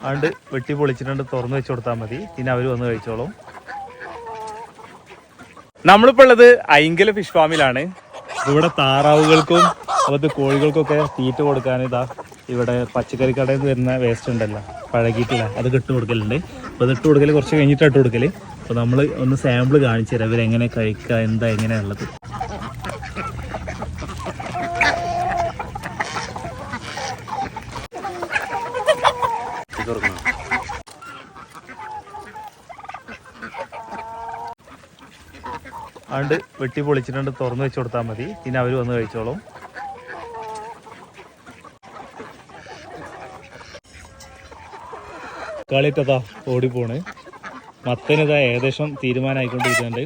അതുകൊണ്ട് വെട്ടി പൊളിച്ചിട്ടുണ്ട് തുറന്നു വെച്ച് കൊടുത്താൽ മതി. പിന്നെ അവർ വന്ന് കഴിച്ചോളും. നമ്മളിപ്പോൾ ഉള്ളത് ഐങ്കല ഫിഷ് ഫാമിലാണ്. ഇവിടെ താറാവുകൾക്കും അതുപോലെ കോഴികൾക്കൊക്കെ തീറ്റ കൊടുക്കാൻ ഇവിടെ പച്ചക്കറി കടയിൽ നിന്ന് വരുന്ന വേസ്റ്റ് ഉണ്ടല്ലോ, പഴകിയിട്ടില്ല, അത് ഇട്ട് കൊടുക്കലുണ്ട്. അപ്പോൾ അത് ഇട്ട് കൊടുക്കൽ കുറച്ച് കഴിഞ്ഞിട്ട് ഇട്ട് കൊടുക്കൽ. അപ്പോൾ നമ്മൾ ഒന്ന് സാമ്പിൾ കാണിച്ചു തരാം ഇവരെങ്ങനെ കഴിക്കുക, എന്താ എങ്ങനെയാണുള്ളത്. അതുകൊണ്ട് വെട്ടി പൊളിച്ചിട്ടുണ്ട് തുറന്നു വെച്ച് കൊടുത്താൽ മതി. പിന്നെ അവർ വന്ന് കഴിച്ചോളും. കളിത്തതാ ഓടിപ്പോണ്. മത്തനിതാ ഏകദേശം തീരുമാനമായിക്കൊണ്ടിരിക്കുന്നുണ്ട്.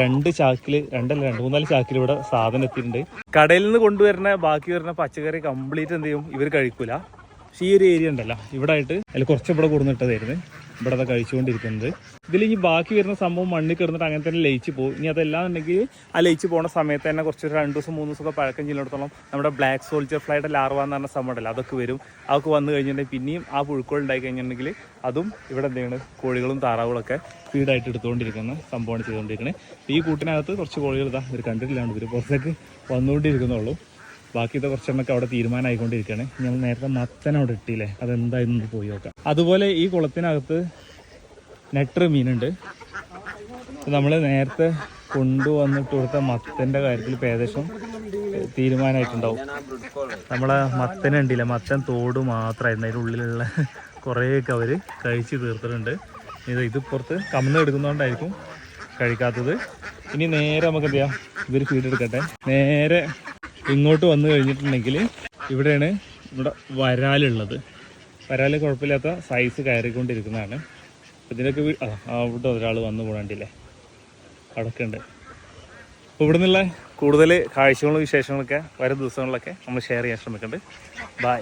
2 ചാക്കിൽ 2-4 ചാക്കിൽ ഇവിടെ സാധനം എത്തിയിട്ടുണ്ട്. കടയിൽ നിന്ന് കൊണ്ടുവരുന്ന ബാക്കി വരുന്ന പച്ചക്കറി കംപ്ലീറ്റ് എന്ത് ചെയ്യും, ഇവർ കഴിക്കൂല. പക്ഷേ ഈ ഒരു ഏരിയ ഉണ്ടല്ലോ, ഇവിടെ ആയിട്ട് അതിൽ കുറച്ച് ഇവിടെ കൊടുന്നിട്ടതായിരുന്നു. ഇവിടെ അത് കഴിച്ചുകൊണ്ടിരിക്കുന്നത്. ഇതിൽ ഇനി ബാക്കി വരുന്ന സംഭവം മണ്ണിൽ കിടന്നിട്ട് അങ്ങനെ തന്നെ ലയിച്ച് പോകും. ഇനി അതെല്ലാം ഉണ്ടെങ്കിൽ ആ ലയിച്ച് പോകുന്ന സമയത്ത് തന്നെ കുറച്ച് 2 ദിവസം 3 ദിവസമൊക്കെ പഴക്കം ചെയ്യുന്നിടത്തോളം നമ്മുടെ ബ്ലാക്ക് സോൾജർ ഫ്ലൈയുടെ ലാർവ എന്ന് പറഞ്ഞ സംഭവം ഉണ്ടല്ലോ, അതൊക്കെ വരും. അതൊക്കെ വന്നു കഴിഞ്ഞിട്ടുണ്ടെങ്കിൽ പിന്നെയും ആ പുഴുക്കൾ ഉണ്ടായി കഴിഞ്ഞിട്ടുണ്ടെങ്കിൽ അതും ഇവിടെ എന്താണ് കോഴികളും താറാവുകളൊക്കെ ഫീഡായിട്ട് എടുത്തുകൊണ്ടിരിക്കുന്ന സംഭവമാണ് ചെയ്തുകൊണ്ടിരിക്കുന്നത്. ഈ കൂട്ടിനകത്ത് കുറച്ച് കോഴികൾ ഇവർ കണ്ടിട്ടില്ലാണ്ട് ഇവർ പുറത്തേക്ക് വന്നുകൊണ്ടിരിക്കുന്നുള്ളൂ. ബാക്കിയത്തെ കുറച്ചെണ്ണൊക്കെ അവിടെ തീരുമാനമായിക്കൊണ്ടിരിക്കുകയാണ്. ഞങ്ങൾ നേരത്തെ മത്തൻ അവിടെ ഇട്ടില്ലേ, അതെന്തായിരുന്നു പോയി നോക്കാം. അതുപോലെ ഈ കുളത്തിനകത്ത് നെട്ടർ മീനുണ്ട്. നമ്മൾ നേരത്തെ കൊണ്ടുവന്നിട്ട് കൊടുത്ത മത്തൻ്റെ കാര്യത്തിൽ ഇപ്പോൾ ഏകദേശം തീരുമാനമായിട്ടുണ്ടാവും. നമ്മളെ മത്തൻ ഉണ്ടില്ല, മത്തൻ തോട് മാത്രമായിരുന്നു, അതിൻ്റെ ഉള്ളിലുള്ള കുറേയൊക്കെ അവർ കഴിച്ച് തീർത്തിട്ടുണ്ട്. ഇത് പുറത്ത് കമന്ന് എടുക്കുന്നതുകൊണ്ടായിരിക്കും കഴിക്കാത്തത്. ഇനി നേരെ നമുക്ക് എന്ത് ചെയ്യാം, ഇവർ ഫീഡ് എടുക്കട്ടെ. നേരെ ഇങ്ങോട്ട് വന്നു കഴിഞ്ഞിട്ടുണ്ടെങ്കിൽ ഇവിടെയാണ് ഇവിടെ വരാലുള്ളത്. വരാൽ കുഴപ്പമില്ലാത്ത സൈസ് കയറിക്കൊണ്ടിരിക്കുന്നതാണ്. ഇതിനൊക്കെ അവിടെ ഒരാൾ വന്നു പോകണ്ടില്ലേ, അവിടെയൊക്കെ ഉണ്ട്. അപ്പോൾ ഇവിടെ നിന്നുള്ള കൂടുതൽ കാഴ്ചകളും വിശേഷങ്ങളൊക്കെ വരും ദിവസങ്ങളിലൊക്കെ നമ്മൾ ഷെയർ ചെയ്യാൻ ശ്രമിക്കുന്നുണ്ട്. ബൈ.